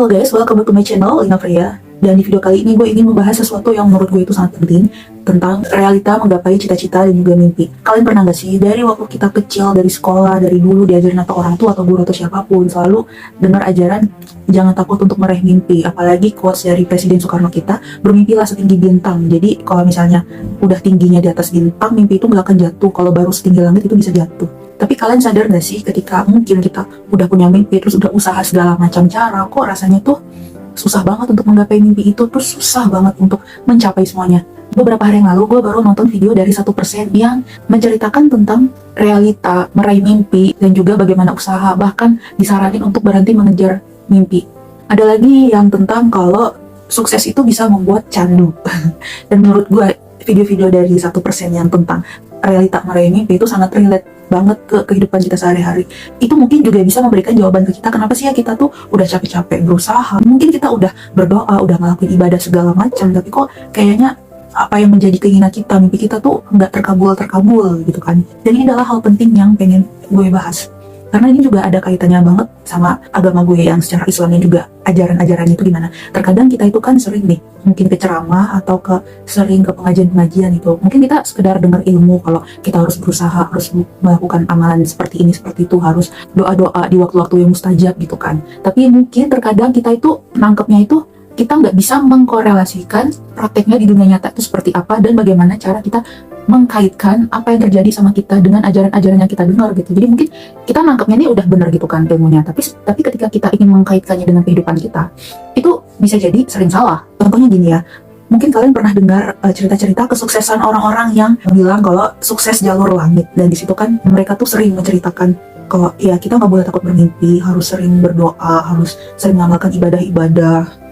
Halo guys, welcome back to my channel, Lina Freya. Dan di video kali ini gue ingin membahas sesuatu yang menurut gue itu sangat penting, tentang realita menggapai cita-cita dan juga mimpi. Kalian pernah gak sih, dari waktu kita kecil, dari sekolah, dari dulu diajarin atau orang tua atau guru atau siapapun, selalu dengar ajaran jangan takut untuk meraih mimpi. Apalagi quotes dari Presiden Soekarno kita, bermimpilah setinggi bintang. Jadi kalau misalnya udah tingginya di atas bintang, mimpi itu gak akan jatuh. Kalau baru setinggi langit itu bisa jatuh. Tapi kalian sadar gak sih, ketika mungkin kita udah punya mimpi, terus udah usaha segala macam cara, kok rasanya tuh susah banget untuk menggapai mimpi itu, terus susah banget untuk mencapai semuanya. Beberapa hari yang lalu gue baru nonton video dari 1% yang menceritakan tentang realita meraih mimpi dan juga bagaimana usaha, bahkan disaranin untuk berhenti mengejar mimpi. Ada lagi yang tentang kalau sukses itu bisa membuat candu. Dan menurut gue video-video dari 1% yang tentang realita meraih mimpi itu sangat relate banget ke kehidupan kita sehari-hari. Itu mungkin juga bisa memberikan jawaban ke kita, kenapa sih ya kita tuh udah capek-capek berusaha, mungkin kita udah berdoa, udah ngelakuin ibadah segala macam, tapi kok kayaknya apa yang menjadi keinginan kita, mimpi kita tuh nggak terkabul gitu kan. Dan ini adalah hal penting yang pengen gue bahas, karena ini juga ada kaitannya banget sama agama gue yang secara Islamnya juga ajaran-ajarannya itu gimana. Terkadang kita itu kan sering nih, mungkin ke ceramah atau sering ke pengajian-pengajian itu. Mungkin kita sekedar dengar ilmu kalau kita harus berusaha, harus melakukan amalan seperti ini, seperti itu, harus doa-doa di waktu-waktu yang mustajab gitu kan. Tapi mungkin terkadang kita itu nangkepnya itu kita nggak bisa mengkorelasikan prakteknya di dunia nyata itu seperti apa dan bagaimana cara kita mengkaitkan apa yang terjadi sama kita dengan ajaran-ajaran yang kita dengar gitu. Jadi mungkin kita nangkepnya ini udah benar gitu kan ilmunya, tapi ketika kita ingin mengkaitkannya dengan kehidupan kita, itu bisa jadi sering salah. Contohnya gini ya, mungkin kalian pernah dengar cerita-cerita kesuksesan orang-orang yang bilang kalau sukses jalur langit, dan di situ kan mereka tuh sering menceritakan kalau ya kita nggak boleh takut bermimpi, harus sering berdoa, harus sering mengamalkan ibadah-ibadah.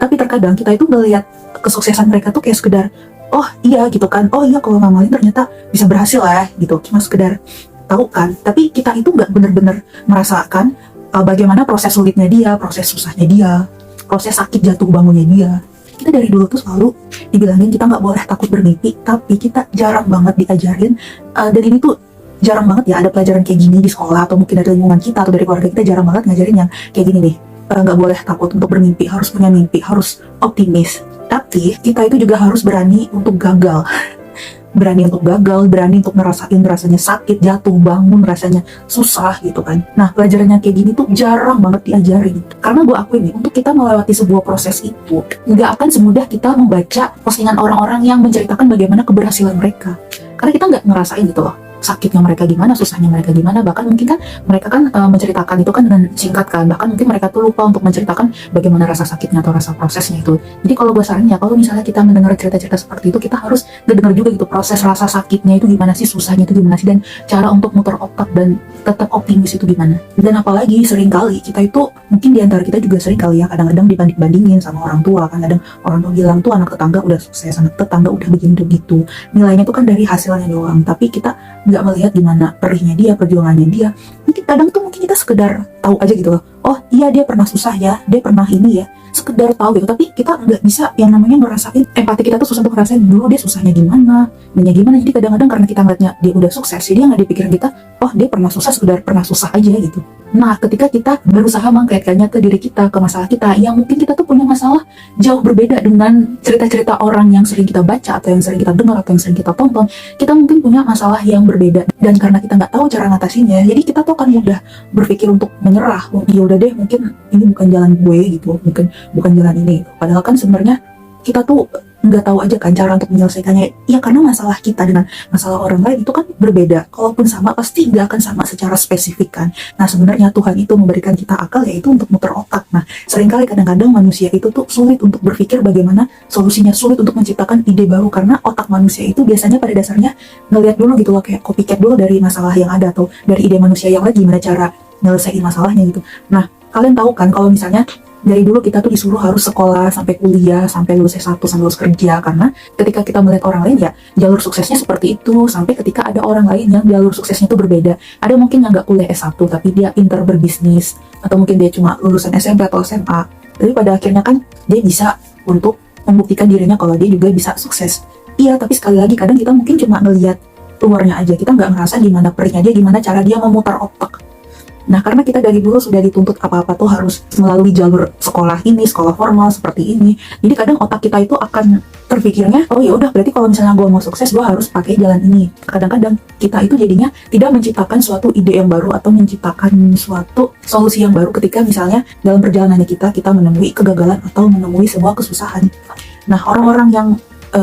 Tapi terkadang kita itu melihat kesuksesan mereka tuh kayak sekedar oh iya gitu kan, oh iya kalau ngamalin ternyata bisa berhasil lah gitu, cuma sekedar tahu kan. Tapi kita itu nggak bener-bener merasakan bagaimana proses sulitnya dia, proses susahnya dia, proses sakit jatuh bangunnya dia. Kita dari dulu tuh selalu dibilangin kita nggak boleh takut bermimpi, tapi kita jarang banget diajarin, dan ini tuh jarang banget ya ada pelajaran kayak gini di sekolah atau mungkin dari lingkungan kita atau dari keluarga kita, jarang banget ngajarin yang kayak gini nih. Nggak boleh takut untuk bermimpi, harus punya mimpi, harus optimis. Tapi kita itu juga harus berani untuk gagal. Berani untuk gagal, berani untuk ngerasain rasanya sakit, jatuh, bangun, rasanya susah gitu kan. Nah, pelajarannya kayak gini tuh jarang banget diajarin. Karena gue akui nih, untuk kita melewati sebuah proses itu, nggak akan semudah kita membaca postingan orang-orang yang menceritakan bagaimana keberhasilan mereka. Karena kita nggak ngerasain gitu loh, sakitnya mereka gimana, susahnya mereka gimana. Bahkan mungkin kan mereka kan menceritakan itu kan dengan singkat kan, bahkan mungkin mereka tuh lupa untuk menceritakan bagaimana rasa sakitnya atau rasa prosesnya itu. Jadi kalau gue saranin ya, kalau misalnya kita mendengar cerita-cerita seperti itu, kita harus dengar juga gitu proses rasa sakitnya itu gimana sih, susahnya itu gimana sih, dan cara untuk muter otak dan tetap optimis itu gimana. Dan apalagi seringkali kita itu, mungkin diantara kita juga sering kali ya kadang-kadang dibanding-bandingin sama orang tua kan. Kadang orang tua bilang tuh anak tetangga udah sukses, anak tetangga udah begini begitu, nilainya tuh kan dari hasilnya doang, tapi kita nggak melihat gimana perihnya dia, perjuangannya dia. Mungkin kadang tuh mungkin kita sekedar tahu aja gitu loh, oh iya dia pernah susah ya, dia pernah ini ya, sekedar tahu gitu. Tapi kita nggak bisa yang namanya ngerasain, empati kita tuh susah untuk ngerasain dulu dia susahnya gimana, ininya gimana. Jadi kadang-kadang karena kita ngeliatnya dia udah sukses, jadi nggak dipikirin kita, oh dia pernah susah, sekedar pernah susah aja gitu. Nah, ketika kita berusaha mengkaitkannya ke diri kita, ke masalah kita, yang mungkin kita tuh punya masalah jauh berbeda dengan cerita-cerita orang yang sering kita baca, atau yang sering kita dengar, atau yang sering kita tonton. Kita mungkin punya masalah yang berbeda, dan karena kita nggak tahu cara ngatasinya, jadi kita tuh akan mudah berpikir untuk menyerah. Oh, ya udah deh, mungkin ini bukan jalan gue gitu, mungkin bukan jalan ini. Padahal kan sebenarnya kita tuh nggak tahu aja kan cara untuk menyelesaikannya. Ya karena masalah kita dengan masalah orang lain itu kan berbeda. Kalaupun sama, pasti nggak akan sama secara spesifik kan. Nah, sebenarnya Tuhan itu memberikan kita akal yaitu untuk muter otak. Nah, seringkali kadang-kadang manusia itu tuh sulit untuk berpikir bagaimana solusinya, sulit untuk menciptakan ide baru, karena otak manusia itu biasanya pada dasarnya ngelihat dulu gitu loh, kayak copycat dulu dari masalah yang ada atau dari ide manusia yang lagi gimana cara nyelesain masalahnya gitu. Nah, kalian tahu kan kalau misalnya dari dulu kita tuh disuruh harus sekolah sampai kuliah, sampai lulus S1, sampai lulus kerja, karena ketika kita melihat orang lain ya jalur suksesnya seperti itu, sampai ketika ada orang lain yang jalur suksesnya itu berbeda. Ada mungkin yang nggak kuliah S1 tapi dia pintar berbisnis, atau mungkin dia cuma lulusan SMP atau SMA, tapi pada akhirnya kan dia bisa untuk membuktikan dirinya kalau dia juga bisa sukses. Iya, tapi sekali lagi kadang kita mungkin cuma ngelihat luarnya aja, kita nggak ngerasa gimana perihnya dia, gimana cara dia memutar otak. Nah, karena kita dari dulu sudah dituntut apa-apa tuh harus melalui jalur sekolah ini, sekolah formal seperti ini. Jadi kadang otak kita itu akan terpikirnya, oh ya udah berarti kalau misalnya gue mau sukses gue harus pakai jalan ini. Kadang-kadang kita itu jadinya tidak menciptakan suatu ide yang baru atau menciptakan suatu solusi yang baru ketika misalnya dalam perjalanannya kita menemui kegagalan atau menemui sebuah kesusahan. Nah, orang-orang yang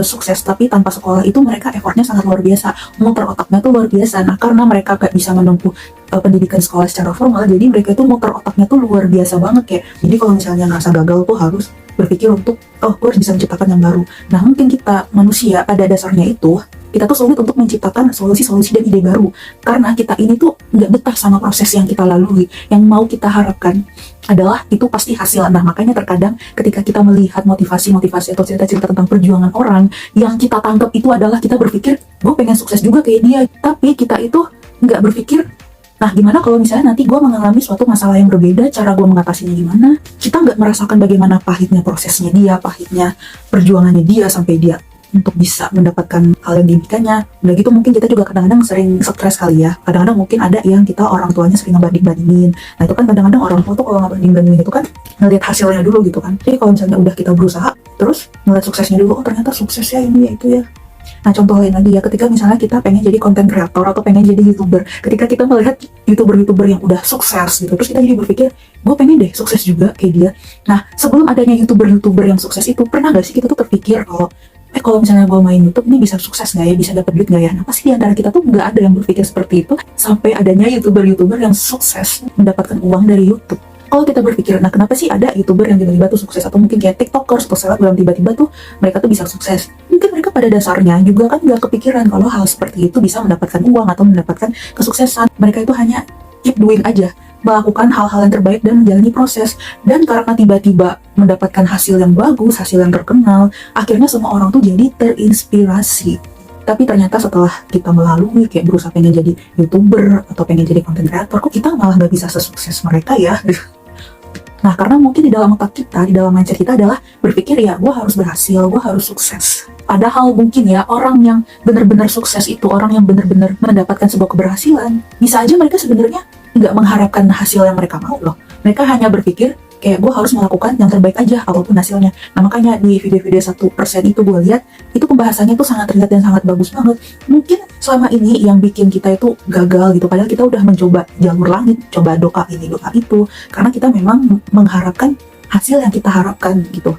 sukses tapi tanpa sekolah itu mereka effortnya sangat luar biasa, muter otaknya tuh luar biasa. Nah, karena mereka gak bisa menempuh pendidikan sekolah secara formal, jadi mereka itu muter otaknya tuh luar biasa banget kayak. Jadi kalau misalnya ngerasa gagal tuh harus berpikir untuk, oh gue harus bisa menciptakan yang baru. Nah, mungkin kita manusia pada dasarnya itu kita tuh sulit untuk menciptakan solusi-solusi dan ide baru karena kita ini tuh nggak betah sama proses yang kita lalui. Yang mau kita harapkan adalah itu pasti hasil. Nah, makanya terkadang ketika kita melihat motivasi-motivasi atau cerita-cerita tentang perjuangan orang, yang kita tangkap itu adalah kita berpikir, gue pengen sukses juga kayak dia. Tapi kita itu nggak berpikir, nah gimana kalau misalnya nanti gue mengalami suatu masalah yang berbeda, cara gue mengatasinya gimana? Kita nggak merasakan bagaimana pahitnya prosesnya dia, pahitnya perjuangannya dia sampai dia untuk bisa mendapatkan hal yang diimpikannya. Udah gitu mungkin kita juga kadang-kadang sering stres kali ya. Kadang-kadang mungkin ada yang kita orang tuanya sering ngebanding-bandingin. Nah itu kan kadang-kadang orang tua tuh kalau ngebanding-bandingin itu kan ngelihat hasilnya dulu gitu kan. Jadi kalau misalnya udah kita berusaha, terus ngeliat suksesnya dulu, oh ternyata sukses ya ini ya itu ya. Nah contoh lain lagi ya, ketika misalnya kita pengen jadi content creator atau pengen jadi YouTuber, ketika kita melihat YouTuber-YouTuber yang udah sukses gitu, terus kita jadi berpikir, gue pengen deh sukses juga kayak dia. Nah sebelum adanya YouTuber-YouTuber yang sukses itu, pernah gak sih kita tuh terpikir kalau misalnya gue main YouTube ini bisa sukses nggak ya, bisa dapat duit nggak ya? Nah pasti di antara kita tuh nggak ada yang berpikir seperti itu sampai adanya YouTuber-YouTuber yang sukses mendapatkan uang dari YouTube. Kalau kita berpikir, nah kenapa sih ada YouTuber yang tiba-tiba tuh sukses, atau mungkin kayak TikTokers atau selebgram tiba-tiba tuh mereka tuh bisa sukses? Mungkin mereka pada dasarnya juga kan nggak kepikiran kalau hal seperti itu bisa mendapatkan uang atau mendapatkan kesuksesan. Mereka itu hanya keep doing aja, melakukan hal-hal yang terbaik dan menjalani proses. Dan karena tiba-tiba mendapatkan hasil yang bagus, hasil yang terkenal, akhirnya semua orang tuh jadi terinspirasi. Tapi ternyata setelah kita melalui kayak berusaha pengen jadi YouTuber atau pengen jadi content creator, kok kita malah nggak bisa sesukses mereka ya? Nah, karena mungkin di dalam otak kita, di dalam mindset kita adalah berpikir ya, gue harus berhasil, gue harus sukses. Padahal mungkin ya, orang yang benar-benar sukses itu, orang yang benar-benar mendapatkan sebuah keberhasilan, bisa aja mereka sebenarnya nggak mengharapkan hasil yang mereka mau loh. Mereka hanya berpikir, kayak gue harus melakukan yang terbaik aja, apapun hasilnya. Nah, makanya di video-video 1% itu gue lihat, itu pembahasannya tuh sangat ringan dan sangat bagus banget. Mungkin selama ini yang bikin kita itu gagal gitu, padahal kita udah mencoba jalur langit, coba doa ini, doa itu, karena kita memang mengharapkan hasil yang kita harapkan gitu.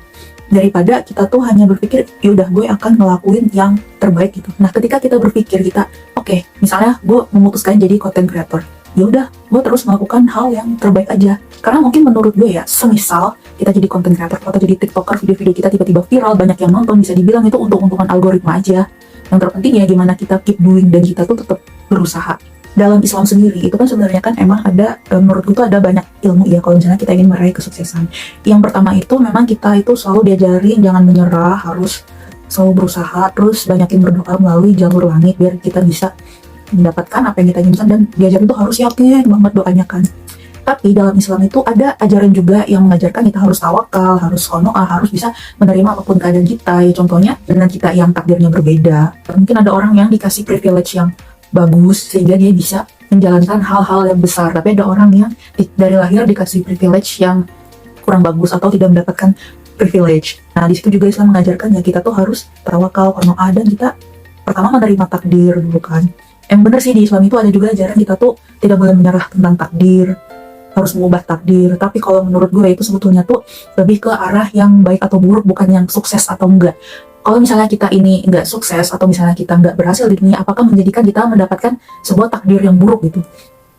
Daripada kita tuh hanya berpikir, yaudah gue akan ngelakuin yang terbaik gitu. Nah, ketika kita berpikir kita, oke, misalnya gue memutuskan jadi content creator, ya udah gue terus melakukan hal yang terbaik aja. Karena mungkin menurut gue ya, semisal kita jadi content creator atau jadi tiktoker, video-video kita tiba-tiba viral, banyak yang nonton, bisa dibilang itu untung-untungan algoritma aja. Yang terpenting ya gimana kita keep doing dan kita tuh tetap berusaha. Dalam Islam sendiri itu kan sebenarnya kan emang ada, menurut gue tuh ada banyak ilmu ya kalau misalnya kita ingin meraih kesuksesan. Yang pertama itu memang kita itu selalu diajarin jangan menyerah, harus selalu berusaha, terus banyakin berdoa melalui jalur langit biar kita bisa mendapatkan apa yang kita inginkan, dan diajarin tuh harus yakin banget doanya kan. Tapi dalam Islam itu ada ajaran juga yang mengajarkan kita harus tawakal, harus qanaah, harus bisa menerima apapun keadaan kita. Ya contohnya dengan kita yang takdirnya berbeda. Mungkin ada orang yang dikasih privilege yang bagus sehingga dia bisa menjalankan hal-hal yang besar. Tapi ada orang yang dari lahir dikasih privilege yang kurang bagus atau tidak mendapatkan privilege. Nah di situ juga Islam mengajarkan ya kita tuh harus tawakal, qanaah, dan kita pertama menerima takdir dulu kan. Yang benar sih di Islam itu ada juga ajaran kita tuh tidak boleh menyerah tentang takdir, harus mengubah takdir. Tapi kalau menurut gue itu sebetulnya tuh lebih ke arah yang baik atau buruk, bukan yang sukses atau enggak. Kalau misalnya kita ini enggak sukses atau misalnya kita enggak berhasil di dunia, apakah menjadikan kita mendapatkan sebuah takdir yang buruk gitu?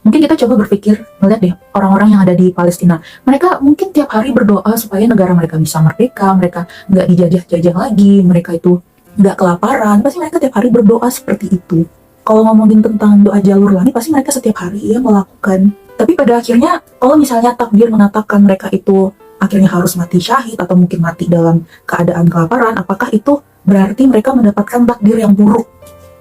Mungkin kita coba berpikir, melihat deh orang-orang yang ada di Palestina. Mereka mungkin tiap hari berdoa supaya negara mereka bisa merdeka, mereka enggak dijajah-jajah lagi, mereka itu enggak kelaparan. Pasti mereka tiap hari berdoa seperti itu. Kalau ngomongin tentang doa jalur langit, pasti mereka setiap hari ya melakukan. Tapi pada akhirnya, kalau misalnya takdir menetapkan mereka itu akhirnya harus mati syahid atau mungkin mati dalam keadaan kelaparan, apakah itu berarti mereka mendapatkan takdir yang buruk?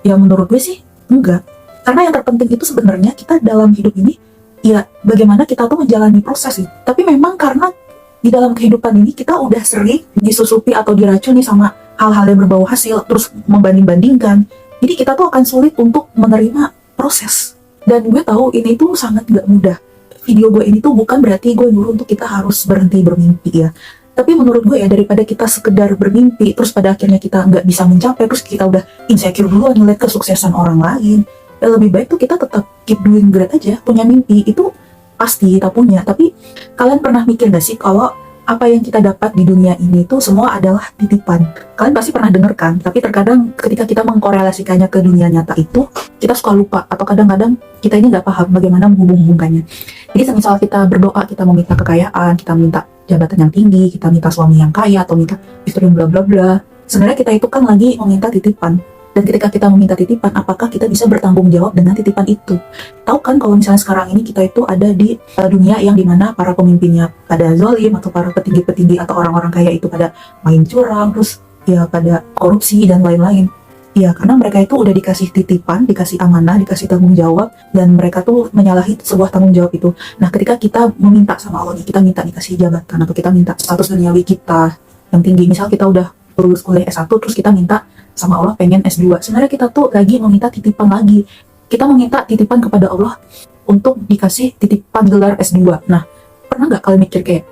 Ya menurut gue sih enggak. Karena yang terpenting itu sebenarnya kita dalam hidup ini, ya bagaimana kita tuh menjalani proses sih. Tapi memang karena di dalam kehidupan ini kita udah sering disusupi atau diracuni sama hal-hal yang berbau hasil, terus membanding-bandingkan. Jadi kita tuh akan sulit untuk menerima proses. Dan gue tahu ini tuh sangat gak mudah. video gue ini tuh bukan berarti gue nyuruh untuk kita harus berhenti bermimpi ya. Tapi menurut gue ya, daripada kita sekedar bermimpi terus pada akhirnya kita nggak bisa mencapai, terus kita udah insecure duluan ngeliat kesuksesan orang lain, ya lebih baik tuh kita tetap keep doing great aja. Punya mimpi itu pasti kita punya, tapi kalian pernah mikir gak sih kalau apa yang kita dapat di dunia ini itu semua adalah titipan? Kalian pasti pernah denger kan? Tapi terkadang ketika kita mengkorelasikannya ke dunia nyata itu, kita suka lupa, atau kadang-kadang kita ini nggak paham bagaimana menghubung-hubungkannya. Jadi semisal kita berdoa, kita mau minta kekayaan, kita minta jabatan yang tinggi, kita minta suami yang kaya, atau minta istri yang bla bla bla. Sebenarnya kita itu kan lagi meminta titipan. Dan ketika kita meminta titipan, apakah kita bisa bertanggung jawab dengan titipan itu? Tahu kan kalau misalnya sekarang ini kita itu ada di dunia yang dimana para pemimpinnya pada zalim, atau para petinggi-petinggi atau orang-orang kaya itu pada main curang, terus ya pada korupsi dan lain-lain. Ya karena mereka itu udah dikasih titipan, dikasih amanah, dikasih tanggung jawab, dan mereka tuh menyalahi sebuah tanggung jawab itu. Nah ketika kita meminta sama Allah, kita minta dikasih jabatan, atau kita minta status duniawi kita yang tinggi, misal kita udah lulus kuliah S1 terus kita minta sama Allah pengen S2, sebenarnya kita tuh lagi meminta titipan lagi. Kita meminta titipan kepada Allah untuk dikasih titipan gelar S2. Nah, pernah nggak kalian mikir kayak,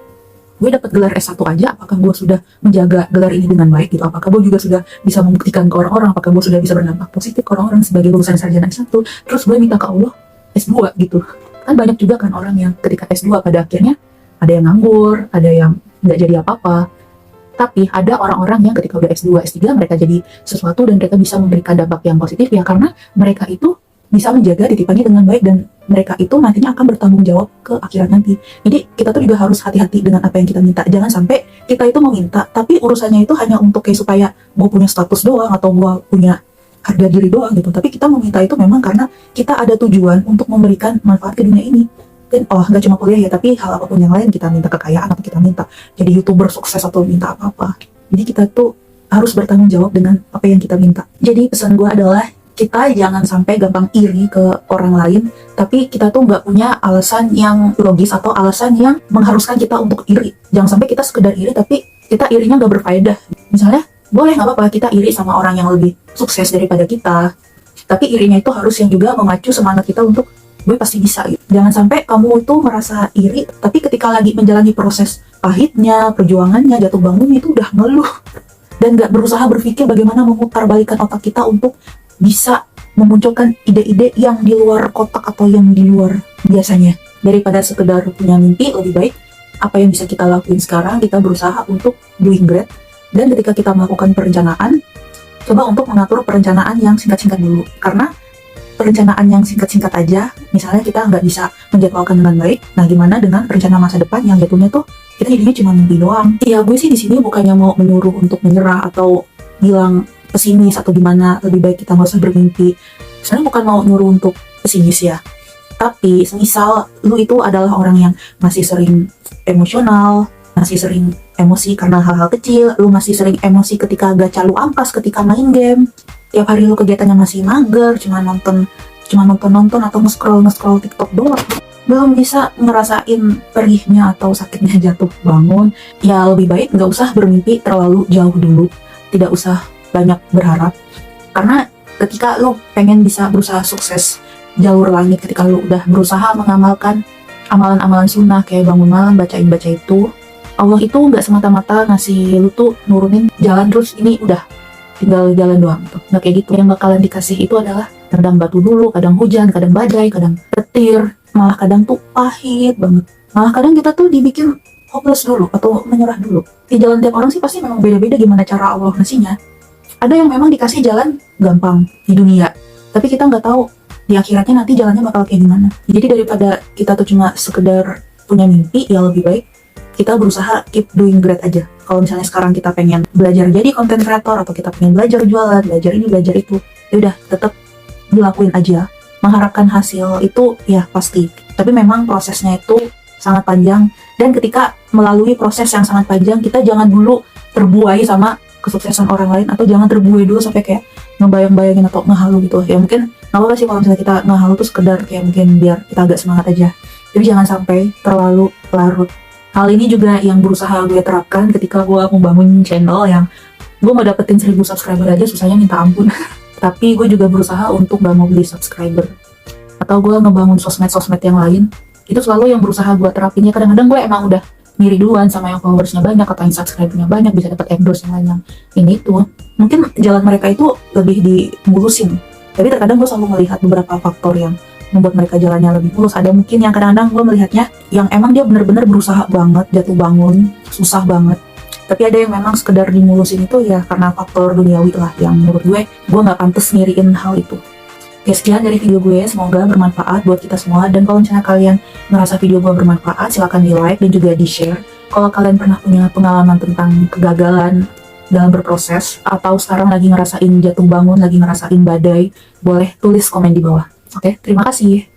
gue dapat gelar S1 aja, apakah gue sudah menjaga gelar ini dengan baik gitu? Apakah gue juga sudah bisa membuktikan ke orang-orang? Apakah gue sudah bisa berdampak positif ke orang-orang sebagai lulusan sarjana S1? Terus gue minta ke Allah S2 gitu. Kan banyak juga kan orang yang ketika S2 pada akhirnya ada yang nganggur, ada yang nggak jadi apa-apa. Tapi ada orang-orang yang ketika udah S2, S3 mereka jadi sesuatu dan mereka bisa memberikan dampak yang positif ya, karena mereka itu bisa menjaga titipannya dengan baik dan mereka itu nantinya akan bertanggung jawab ke akhirat nanti. Jadi kita tuh juga harus hati-hati dengan apa yang kita minta. Jangan sampai kita itu meminta tapi urusannya itu hanya untuk kayak supaya gue punya status doang atau gue punya harga diri doang gitu. Tapi kita meminta itu memang karena kita ada tujuan untuk memberikan manfaat ke dunia ini. Dan nggak cuma kuliah ya, tapi hal apapun yang lain, kita minta kekayaan atau kita minta jadi YouTuber sukses atau minta apa-apa. Jadi kita tuh harus bertanggung jawab dengan apa yang kita minta. Jadi pesan gue adalah kita jangan sampai gampang iri ke orang lain, tapi kita tuh nggak punya alasan yang logis atau alasan yang mengharuskan kita untuk iri. Jangan sampai kita sekedar iri tapi kita irinya nggak berfaedah. Misalnya boleh nggak apa-apa kita iri sama orang yang lebih sukses daripada kita, tapi irinya itu harus yang juga memacu semangat kita untuk gue pasti bisa gitu. Jangan sampai kamu itu merasa iri, tapi ketika lagi menjalani proses pahitnya, perjuangannya, jatuh bangunnya itu udah ngeluh. Dan gak berusaha berpikir bagaimana memutarbalikkan otak kita untuk bisa memunculkan ide-ide yang di luar kotak atau yang di luar biasanya. Daripada sekedar punya mimpi, lebih baik apa yang bisa kita lakuin sekarang, kita berusaha untuk doing great. Dan ketika kita melakukan perencanaan, coba untuk mengatur perencanaan yang singkat-singkat dulu. Karena perencanaan yang singkat-singkat aja, misalnya kita nggak bisa menjadwalkan dengan baik, nah gimana dengan rencana masa depan yang jatuhnya tuh kita jadinya cuma mimpi doang. Iya, gue sih di sini bukannya mau menyuruh untuk menyerah atau bilang pesimis atau gimana, lebih baik kita nggak usah bermimpi. Sebenarnya bukan mau nyuruh untuk pesimis ya, tapi semisal lu itu adalah orang yang masih sering emosional, masih sering emosi karena hal-hal kecil, lu masih sering emosi ketika gacha lu ampas ketika main game, tiap hari lu kegiatannya masih mager, cuma nonton atau nge-scroll TikTok doang, belum bisa ngerasain perihnya atau sakitnya jatuh bangun, ya lebih baik nggak usah bermimpi terlalu jauh dulu, tidak usah banyak berharap. Karena ketika lu pengen bisa berusaha sukses jalur langit, ketika lu udah berusaha mengamalkan amalan-amalan sunnah kayak bangun malam, baca itu, Allah itu nggak semata-mata ngasih lu tuh nurunin jalan terus ini udah tinggal jalan doang tuh, nggak kayak gitu. Yang bakalan dikasih itu adalah kadang batu dulu, kadang hujan, kadang badai, kadang petir, malah kadang tuh pahit banget, malah kadang kita tuh dibikin hopeless dulu atau menyerah dulu. Di jalan tiap orang sih pasti memang beda-beda gimana cara Allah ngasihnya. Ada yang memang dikasih jalan gampang di dunia, tapi kita nggak tahu di akhiratnya nanti jalannya bakal kayak gimana. Jadi daripada kita tuh cuma sekedar punya mimpi, ya lebih baik kita berusaha keep doing great aja. Kalau misalnya sekarang kita pengen belajar jadi content creator, atau kita pengen belajar jualan, belajar ini, belajar itu, ya udah tetap dilakuin aja. Mengharapkan hasil itu ya pasti, tapi memang prosesnya itu sangat panjang. Dan ketika melalui proses yang sangat panjang, kita jangan dulu terbuai sama kesuksesan orang lain, atau jangan terbuai dulu sampai kayak ngebayang-bayangin atau ngehalu gitu. Ya mungkin nggak apa-apa sih kalau misalnya kita ngehalu tuh sekedar kayak mungkin biar kita agak semangat aja, tapi jangan sampai terlalu larut. Hal ini juga yang berusaha gue terapkan ketika gue membangun channel yang gue mau dapetin 1000 subscriber aja susahnya minta ampun. Tapi gue juga berusaha untuk gak mau beli subscriber, atau gue ngebangun sosmed yang lain Itu selalu yang berusaha gue terapinnya. Kadang-kadang gue emang udah ngiri duluan sama yang followersnya banyak atau yang subscribe-nya banyak, bisa dapat endorse yang lain yang ini tuh. Mungkin jalan mereka itu lebih dimulusin, tapi terkadang gue selalu melihat beberapa faktor yang membuat mereka jalannya lebih mulus. Ada mungkin yang kadang-kadang gue melihatnya yang emang dia bener-bener berusaha banget, jatuh bangun, susah banget. Tapi ada yang memang sekedar dimulusin itu ya karena faktor duniawi lah, yang menurut gue nggak pantas ngiriin hal itu. Oke, sekian dari video gue, semoga bermanfaat buat kita semua. Dan kalau misalnya kalian ngerasa video gue bermanfaat, silahkan di like dan juga di share. Kalau kalian pernah punya pengalaman tentang kegagalan dalam berproses, atau sekarang lagi ngerasain jatuh bangun, lagi ngerasain badai, boleh tulis komen di bawah. Oke, terima kasih.